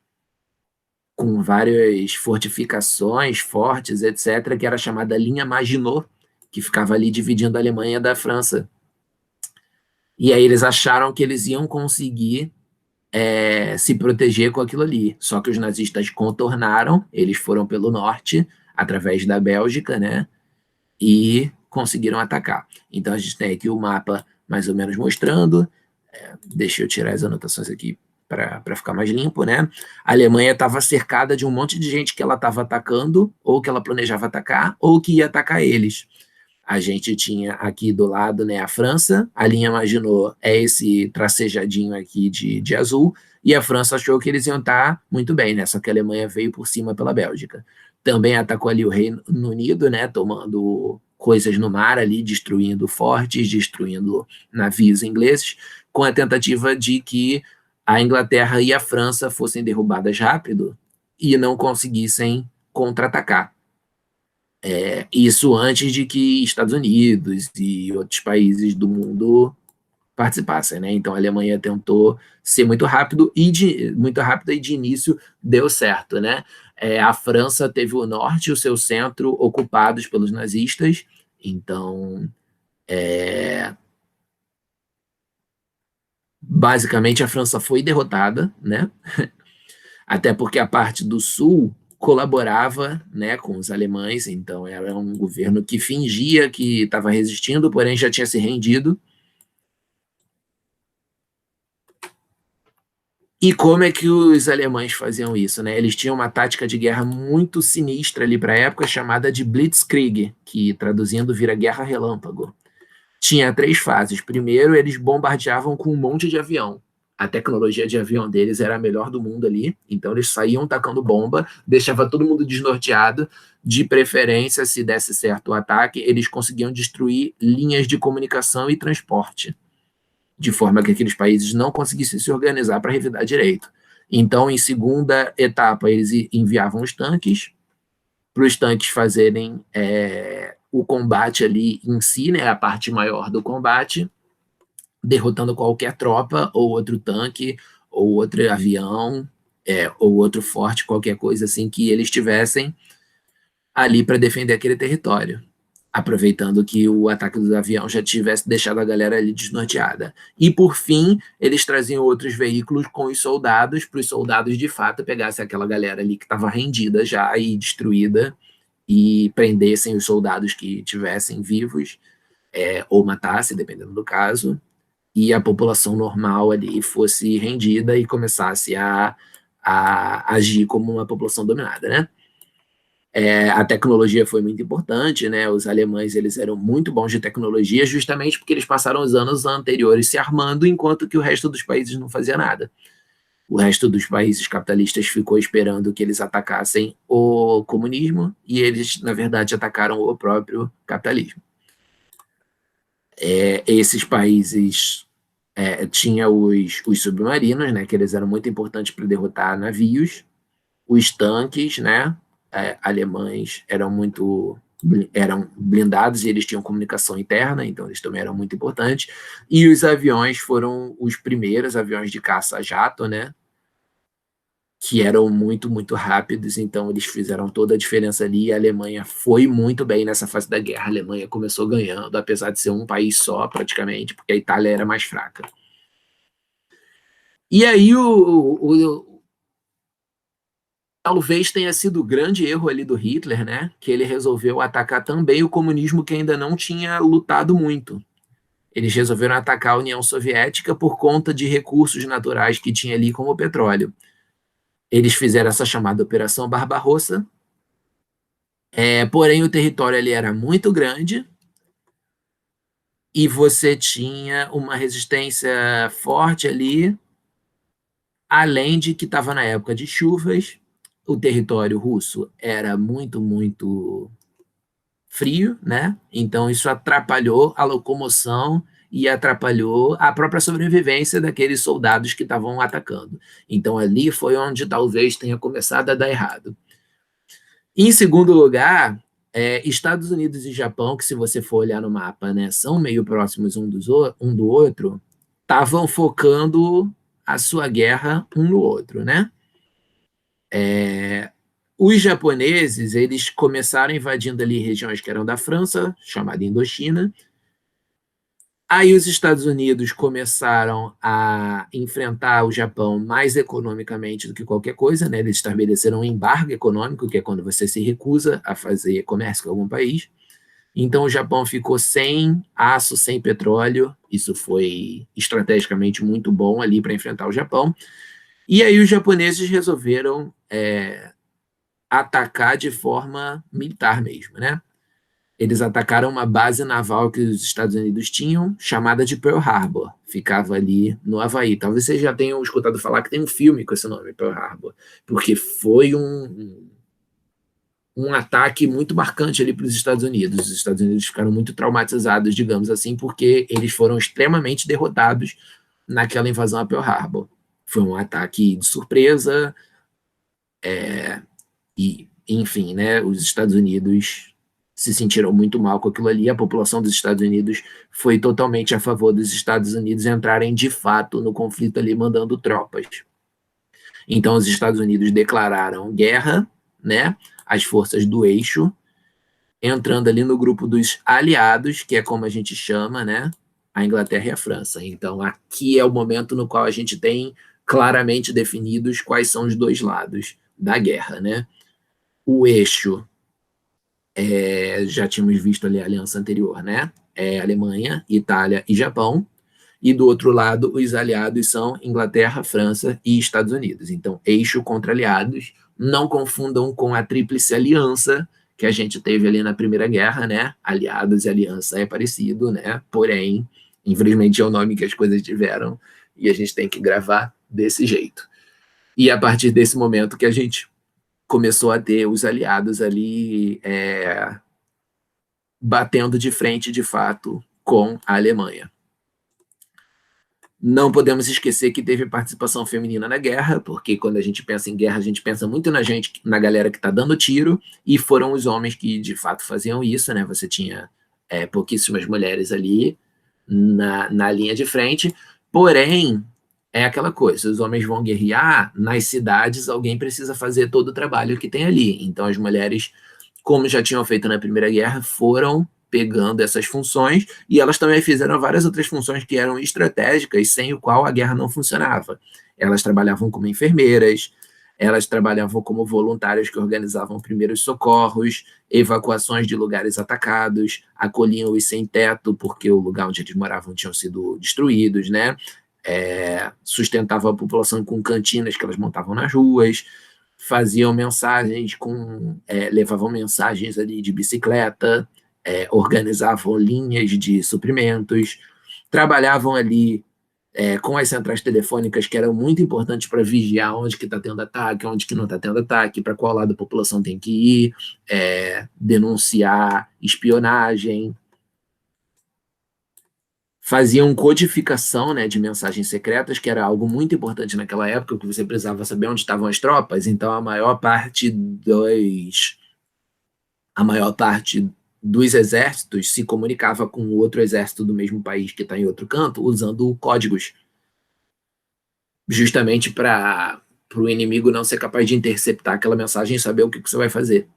fortificações fortes, etc., que era chamada linha Maginot, que ficava ali dividindo a Alemanha da França. E aí eles acharam que eles iam conseguir se proteger com aquilo ali. Só que os nazistas contornaram, eles foram pelo norte, através da Bélgica, né? E conseguiram atacar. Então a gente tem aqui o mapa mais ou menos mostrando. Deixa eu tirar as anotações aqui para ficar mais limpo, né? A Alemanha estava cercada de um monte de gente que ela estava atacando, ou que ela planejava atacar, ou que ia atacar eles. A gente tinha aqui do lado, né, a França, a linha Maginot é esse tracejadinho aqui de azul, e a França achou que eles iam estar muito bem, né? Só que a Alemanha veio por cima pela Bélgica. Também atacou ali o Reino Unido, né? Tomando coisas no mar ali, destruindo fortes, destruindo navios ingleses, com a tentativa de que a Inglaterra e a França fossem derrubadas rápido e não conseguissem contra-atacar. Isso antes de que Estados Unidos e outros países do mundo participassem, né? Então a Alemanha tentou ser muito rápida e de início deu certo, né? A França teve o norte e o seu centro ocupados pelos nazistas, então basicamente a França foi derrotada, né? Até porque a parte do sul colaborava, né, com os alemães, então era um governo que fingia que estava resistindo, porém já tinha se rendido. E como é que os alemães faziam isso, né? Eles tinham uma tática de guerra muito sinistra ali para a época, chamada de Blitzkrieg, que traduzindo vira guerra relâmpago. Tinha 3 fases. Primeiro, eles bombardeavam com um monte de avião. A tecnologia de avião deles era a melhor do mundo ali, então eles saíam tacando bomba, deixava todo mundo desnorteado. De preferência, se desse certo o ataque, eles conseguiam destruir linhas de comunicação e transporte, de forma que aqueles países não conseguissem se organizar para revidar direito. Então, em segunda etapa, eles enviavam os tanques, para os tanques fazerem o combate ali em si, né, a parte maior do combate, derrotando qualquer tropa, ou outro tanque, ou outro avião, ou outro forte, qualquer coisa assim que eles tivessem ali para defender aquele território, aproveitando que o ataque do avião já tivesse deixado a galera ali desnorteada. E, por fim, eles traziam outros veículos com os soldados, para os soldados, de fato, pegassem aquela galera ali que estava rendida já e destruída, e prendessem os soldados que tivessem vivos, ou matassem, dependendo do caso, e a população normal ali fosse rendida e começasse a agir como uma população dominada, né? A tecnologia foi muito importante, né? Os alemães eles eram muito bons de tecnologia, justamente porque eles passaram os anos anteriores se armando, enquanto que o resto dos países não fazia nada. O resto dos países capitalistas ficou esperando que eles atacassem o comunismo e eles, na verdade, atacaram o próprio capitalismo. Esses países tinham os submarinos, né? Que eles eram muito importantes para derrotar navios. Os tanques, né? Alemães eram muito eram blindados e eles tinham comunicação interna, então eles também eram muito importantes. E os aviões foram os primeiros aviões de caça-jato, né? Que eram muito, muito rápidos, então eles fizeram toda a diferença ali. E a Alemanha foi muito bem nessa fase da guerra. A Alemanha começou ganhando, apesar de ser um país só, praticamente, porque a Itália era mais fraca. E aí, talvez tenha sido o grande erro ali do Hitler, né? Que ele resolveu atacar também o comunismo que ainda não tinha lutado muito. Eles resolveram atacar a União Soviética por conta de recursos naturais que tinha ali, como o petróleo. Eles fizeram essa chamada Operação Barbarossa, porém o território ali era muito grande e você tinha uma resistência forte ali, além de que estava na época de chuvas, o território russo era muito, muito frio, né? Então isso atrapalhou a locomoção e atrapalhou a própria sobrevivência daqueles soldados que estavam atacando. Então ali foi onde talvez tenha começado a dar errado. Em segundo lugar, Estados Unidos e Japão, que se você for olhar no mapa, né, são meio próximos um do outro, estavam focando a sua guerra um no outro, né? Os japoneses, eles começaram invadindo ali regiões que eram da França, chamada Indochina. Aí os Estados Unidos começaram a enfrentar o Japão mais economicamente do que qualquer coisa, né? Eles estabeleceram um embargo econômico, que é quando você se recusa a fazer comércio com algum país. Então o Japão ficou sem aço, sem petróleo. Isso foi estrategicamente muito bom ali para enfrentar o Japão. E aí os japoneses resolveram atacar de forma militar mesmo, né? Eles atacaram uma base naval que os Estados Unidos tinham, chamada de Pearl Harbor. Ficava ali no Havaí. Talvez vocês já tenham escutado falar que tem um filme com esse nome, Pearl Harbor, porque foi um ataque muito marcante ali para os Estados Unidos. Os Estados Unidos ficaram muito traumatizados, digamos assim, porque eles foram extremamente derrotados naquela invasão a Pearl Harbor. Foi um ataque de surpresa, e, enfim, né, os Estados Unidos se sentiram muito mal com aquilo ali. A população dos Estados Unidos foi totalmente a favor dos Estados Unidos entrarem de fato no conflito ali, mandando tropas. Então, os Estados Unidos declararam guerra, né, às forças do eixo, entrando ali no grupo dos aliados, que é como a gente chama, né, a Inglaterra e a França. Então, aqui é o momento no qual a gente tem claramente definidos quais são os dois lados da guerra, né? O eixo, já tínhamos visto ali a aliança anterior, né? Alemanha, Itália e Japão. E do outro lado, os aliados são Inglaterra, França e Estados Unidos. Então, eixo contra aliados. Não confundam com a Tríplice Aliança que a gente teve ali na Primeira Guerra, né? Aliados e aliança é parecido, né? Porém, infelizmente é o nome que as coisas tiveram e a gente tem que gravar desse jeito. E a partir desse momento que a gente começou a ter os aliados ali batendo de frente, de fato, com a Alemanha. Não podemos esquecer que teve participação feminina na guerra, porque quando a gente pensa em guerra, a gente pensa muito na galera que está dando tiro, e foram os homens que de fato faziam isso, né? Você tinha pouquíssimas mulheres ali na linha de frente, porém, é aquela coisa, os homens vão guerrear, nas cidades alguém precisa fazer todo o trabalho que tem ali, então as mulheres, como já tinham feito na Primeira Guerra, foram pegando essas funções, e elas também fizeram várias outras funções que eram estratégicas, sem o qual a guerra não funcionava. Elas trabalhavam como enfermeiras, elas trabalhavam como voluntárias que organizavam primeiros socorros, evacuações de lugares atacados, acolhiam os sem-teto, porque o lugar onde eles moravam tinham sido destruídos, né? Sustentavam a população com cantinas que elas montavam nas ruas, faziam mensagens levavam mensagens ali de bicicleta, organizavam linhas de suprimentos, trabalhavam ali com as centrais telefônicas, que eram muito importantes para vigiar onde que está tendo ataque, onde que não está tendo ataque, para qual lado a população tem que ir, denunciar espionagem. Faziam codificação, né, de mensagens secretas, que era algo muito importante naquela época, que você precisava saber onde estavam as tropas, então a maior parte a maior parte dos exércitos se comunicava com outro exército do mesmo país que está em outro canto, usando códigos, justamente para o inimigo não ser capaz de interceptar aquela mensagem e saber o que você vai fazer.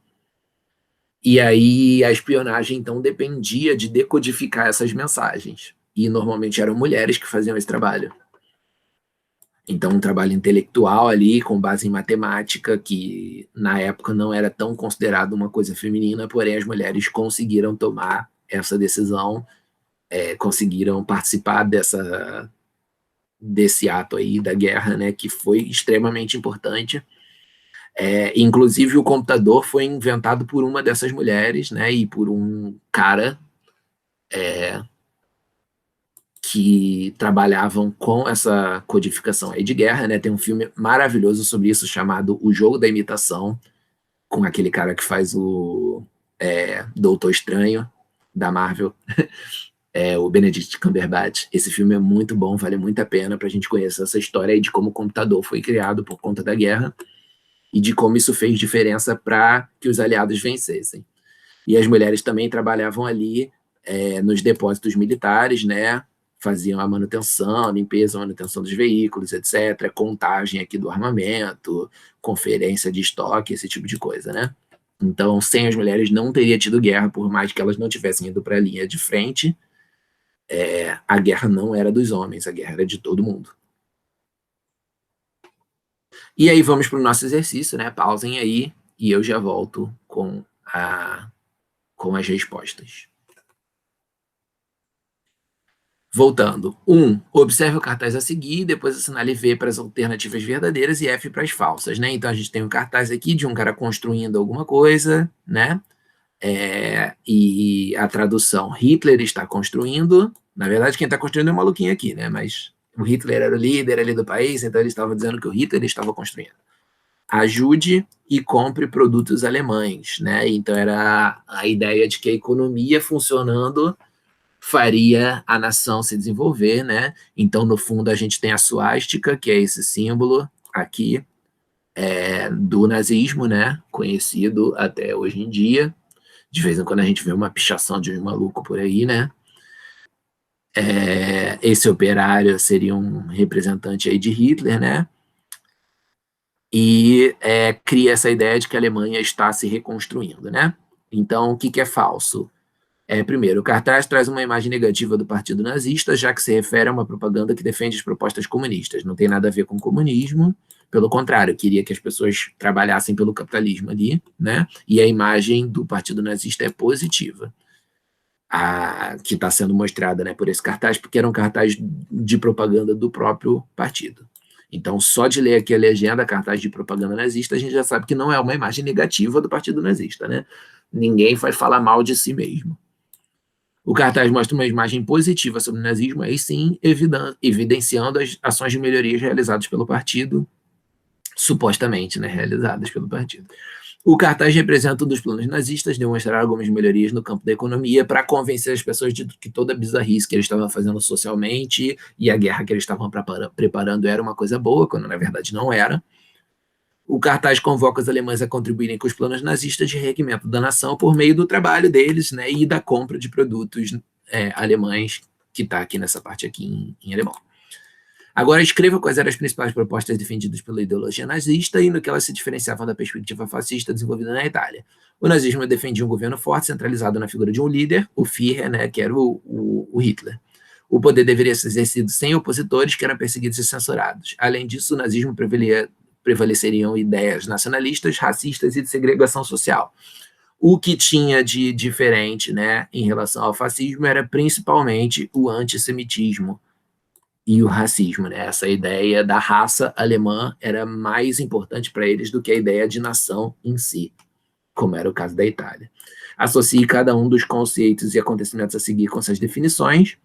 E aí a espionagem, então, dependia de decodificar essas mensagens. E normalmente eram mulheres que faziam esse trabalho. Então, um trabalho intelectual ali, com base em matemática, que na época não era tão considerado uma coisa feminina, porém as mulheres conseguiram tomar essa decisão, conseguiram participar desse ato aí da guerra, né, que foi extremamente importante. Inclusive o computador foi inventado por uma dessas mulheres, né, e por um cara que trabalhavam com essa codificação aí de guerra, né? Tem um filme maravilhoso sobre isso chamado O Jogo da Imitação, com aquele cara que faz o Doutor Estranho da Marvel, o Benedict Cumberbatch. Esse filme é muito bom, vale muito a pena para a gente conhecer essa história aí de como o computador foi criado por conta da guerra e de como isso fez diferença para que os aliados vencessem. E as mulheres também trabalhavam ali nos depósitos militares, né? Faziam a manutenção, limpeza, manutenção dos veículos, etc., contagem aqui do armamento, conferência de estoque, esse tipo de coisa, né? Então, sem as mulheres não teria tido guerra, por mais que elas não tivessem ido para a linha de frente, a guerra não era dos homens, a guerra era de todo mundo. E aí vamos para o nosso exercício, né? Pausem aí e eu já volto com as respostas. Voltando. 1. Observe o cartaz a seguir, depois assinale V para as alternativas verdadeiras e F para as falsas, né? Então a gente tem um cartaz aqui de um cara construindo alguma coisa, né? E a tradução, Hitler está construindo. Na verdade, quem está construindo é um maluquinho aqui, né? Mas o Hitler era o líder ali do país, então ele estava dizendo que o Hitler estava construindo. Ajude e compre produtos alemães, né? Então era a ideia de que a economia funcionando faria a nação se desenvolver, né? Então, no fundo, a gente tem a suástica, que é esse símbolo aqui do nazismo, né? Conhecido até hoje em dia. De vez em quando a gente vê uma pichação de um maluco por aí, né? Esse operário seria um representante aí de Hitler, né? E cria essa ideia de que a Alemanha está se reconstruindo, né? Então, o que é falso? Primeiro, o cartaz traz uma imagem negativa do partido nazista, já que se refere a uma propaganda que defende as propostas comunistas. Não tem nada a ver com comunismo, pelo contrário, queria que as pessoas trabalhassem pelo capitalismo ali, né? E a imagem do partido nazista é positiva, que está sendo mostrada, né, por esse cartaz, porque era um cartaz de propaganda do próprio partido. Então, só de ler aqui a legenda, cartaz de propaganda nazista, a gente já sabe que não é uma imagem negativa do partido nazista, né? Ninguém vai falar mal de si mesmo. O cartaz mostra uma imagem positiva sobre o nazismo, aí sim, evidenciando as ações de melhorias realizadas pelo partido, supostamente, né, realizadas pelo partido. O cartaz representa um dos planos nazistas, demonstrar algumas melhorias no campo da economia para convencer as pessoas de que toda a bizarrice que eles estavam fazendo socialmente e a guerra que eles estavam preparando era uma coisa boa, quando na verdade não era. O cartaz convoca os alemães a contribuírem com os planos nazistas de reerguimento da nação por meio do trabalho deles, né, e da compra de produtos alemães, que está aqui nessa parte aqui em alemão. Agora, escreva quais eram as principais propostas defendidas pela ideologia nazista e no que elas se diferenciavam da perspectiva fascista desenvolvida na Itália. O nazismo defendia um governo forte, centralizado na figura de um líder, o Führer, né, que era o Hitler. O poder deveria ser exercido sem opositores, que eram perseguidos e censurados. Além disso, o nazismo prevaleceriam ideias nacionalistas, racistas e de segregação social. O que tinha de diferente, né, em relação ao fascismo era principalmente o antissemitismo e o racismo, né? Essa ideia da raça alemã era mais importante para eles do que a ideia de nação em si, como era o caso da Itália. Associe cada um dos conceitos e acontecimentos a seguir com suas definições.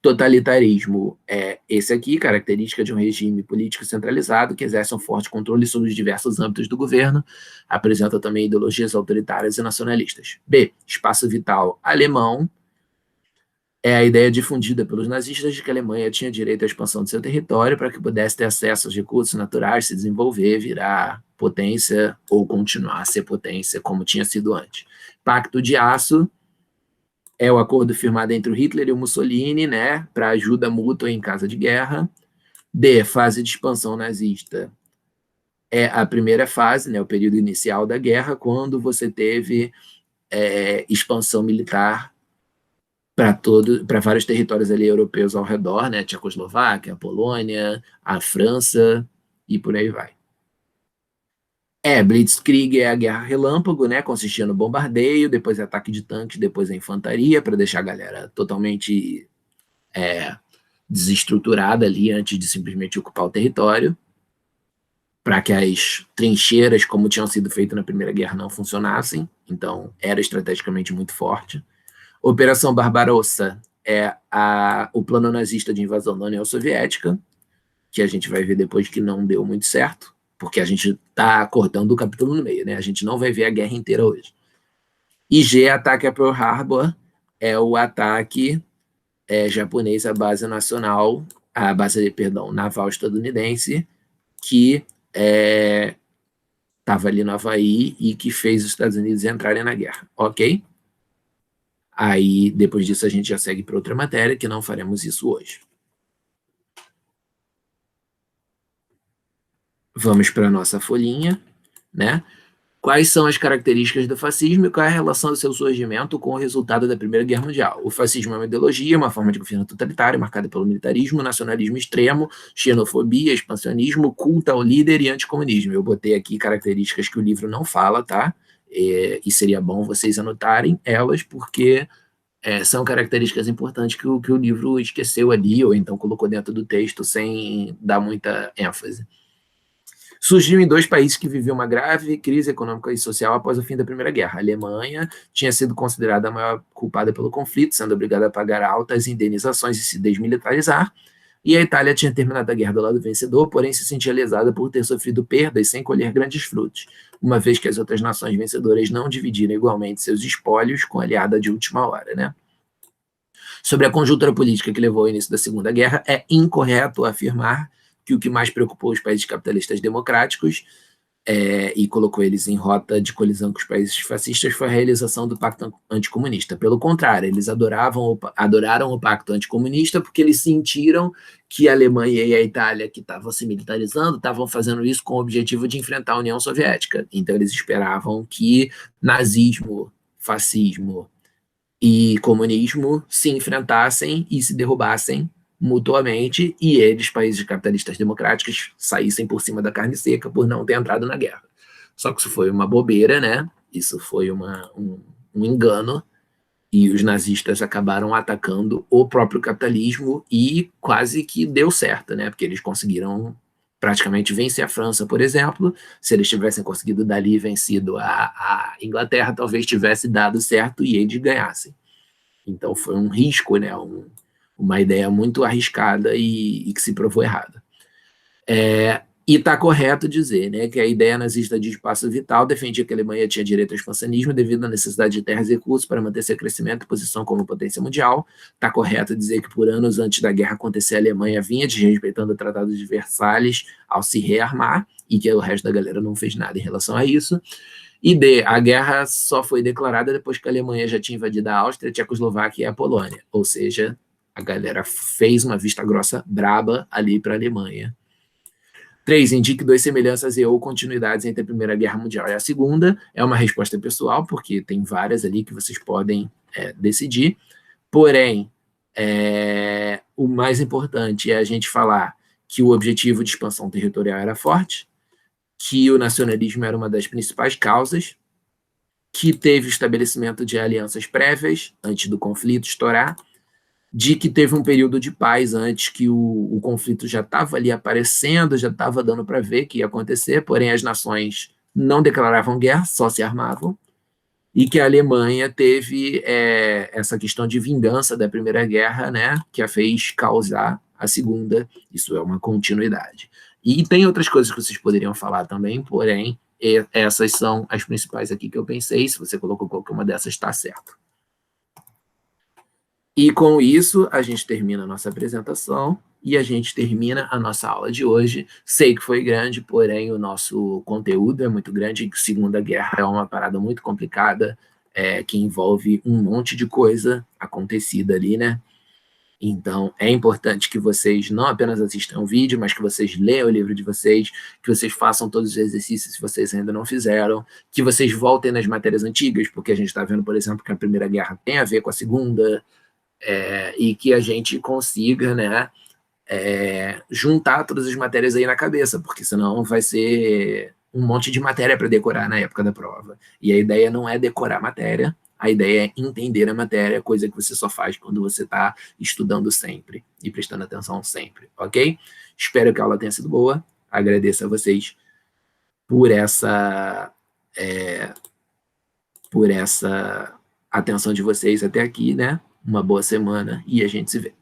Totalitarismo é esse aqui, característica de um regime político centralizado que exerce um forte controle sobre os diversos âmbitos do governo, apresenta também ideologias autoritárias e nacionalistas. B, espaço vital alemão, É a ideia difundida pelos nazistas de que a Alemanha tinha direito à expansão do seu território para que pudesse ter acesso aos recursos naturais, se desenvolver, virar potência ou continuar a ser potência como tinha sido antes. Pacto de Aço é o acordo firmado entre o Hitler e o Mussolini, né, para ajuda mútua em caso de guerra. D, fase de expansão nazista. É a primeira fase, né, o período inicial da guerra, quando você teve expansão militar para vários territórios ali europeus ao redor, né? Tchecoslováquia, a Polônia, a França e por aí vai. Blitzkrieg é a guerra relâmpago, né? Consistia no bombardeio, depois ataque de tanques, depois a infantaria, para deixar a galera totalmente desestruturada ali antes de simplesmente ocupar o território, para que as trincheiras, como tinham sido feitas na Primeira Guerra, não funcionassem. Então, era estrategicamente muito forte. Operação Barbarossa é o plano nazista de invasão da União Soviética, que a gente vai ver depois que não deu muito certo, porque a gente está cortando o capítulo no meio, né? A gente não vai ver a guerra inteira hoje. E G, ataque a Pearl Harbor, é o ataque japonês à base nacional, à base, perdão, naval estadunidense, que estava ali no Havaí e que fez os Estados Unidos entrarem na guerra, ok? Aí, depois disso, a gente já segue para outra matéria, que não faremos isso hoje. Vamos para a nossa folhinha, né? Quais são as características do fascismo e qual é a relação do seu surgimento com o resultado da Primeira Guerra Mundial? O fascismo é uma ideologia, uma forma de governo totalitário marcada pelo militarismo, nacionalismo extremo, xenofobia, expansionismo, culto ao líder e anticomunismo. Eu botei aqui características que o livro não fala, tá? E seria bom vocês anotarem elas, porque são características importantes que o livro esqueceu ali, ou então colocou dentro do texto sem dar muita ênfase. Surgiu em dois países que viviam uma grave crise econômica e social após o fim da Primeira Guerra. A Alemanha tinha sido considerada a maior culpada pelo conflito, sendo obrigada a pagar altas indenizações e se desmilitarizar, e a Itália tinha terminado a guerra do lado vencedor, porém se sentia lesada por ter sofrido perdas sem colher grandes frutos, uma vez que as outras nações vencedoras não dividiram igualmente seus espólios com a aliada de última hora, né? Sobre a conjuntura política que levou ao início da Segunda Guerra, é incorreto afirmar que o que mais preocupou os países capitalistas democráticos e colocou eles em rota de colisão com os países fascistas foi a realização do Pacto Anticomunista. Pelo contrário, eles adoraram o Pacto Anticomunista porque eles sentiram que a Alemanha e a Itália, que estavam se militarizando, estavam fazendo isso com o objetivo de enfrentar a União Soviética. Então, eles esperavam que nazismo, fascismo e comunismo se enfrentassem e se derrubassem mutuamente, e eles, países capitalistas democráticos, saíssem por cima da carne seca por não ter entrado na guerra. Só que isso foi uma bobeira, né? Isso foi um engano, e os nazistas acabaram atacando o próprio capitalismo e quase que deu certo, né? Porque eles conseguiram praticamente vencer a França, por exemplo. Se eles tivessem conseguido dali vencido a Inglaterra, talvez tivesse dado certo e eles ganhassem. Então foi um risco, né? Uma ideia muito arriscada e que se provou errada. E está correto dizer, né, que a ideia nazista de espaço vital defendia que a Alemanha tinha direito ao expansionismo devido à necessidade de terras e recursos para manter seu crescimento e posição como potência mundial. Está correto dizer que por anos antes da guerra acontecer, a Alemanha vinha desrespeitando o Tratado de Versalhes ao se rearmar e que o resto da galera não fez nada em relação a isso. E D, a guerra só foi declarada depois que a Alemanha já tinha invadido a Áustria, a Tchecoslováquia e a Polônia. Ou seja, a galera fez uma vista grossa braba ali para a Alemanha. 3. Indique duas semelhanças e ou continuidades entre a Primeira Guerra Mundial e a Segunda. É uma resposta pessoal, porque tem várias ali que vocês podem decidir. Porém, o mais importante é a gente falar que o objetivo de expansão territorial era forte, que o nacionalismo era uma das principais causas, que teve o estabelecimento de alianças prévias antes do conflito estourar, de que teve um período de paz antes que o conflito já estava ali aparecendo, já estava dando para ver que ia acontecer, porém as nações não declaravam guerra, só se armavam, e que a Alemanha teve essa questão de vingança da Primeira Guerra, né, que a fez causar a Segunda. Isso é uma continuidade. E tem outras coisas que vocês poderiam falar também, porém, essas são as principais aqui que eu pensei. Se você colocou qualquer uma dessas, está certo. E com isso, a gente termina a nossa apresentação e a gente termina a nossa aula de hoje. Sei que foi grande, porém o nosso conteúdo é muito grande. Segunda Guerra é uma parada muito complicada, que envolve um monte de coisa acontecida ali, né? Então, é importante que vocês não apenas assistam o vídeo, mas que vocês leiam o livro de vocês, que vocês façam todos os exercícios se vocês ainda não fizeram, que vocês voltem nas matérias antigas, porque a gente está vendo, por exemplo, que a Primeira Guerra tem a ver com a Segunda, e que a gente consiga, né, juntar todas as matérias aí na cabeça, porque senão vai ser um monte de matéria para decorar na época da prova. E a ideia não é decorar a matéria, a ideia é entender a matéria, coisa que você só faz quando você está estudando sempre e prestando atenção sempre, ok? Espero que a aula tenha sido boa. Agradeço a vocês por essa atenção de vocês até aqui, né? Uma boa semana e a gente se vê.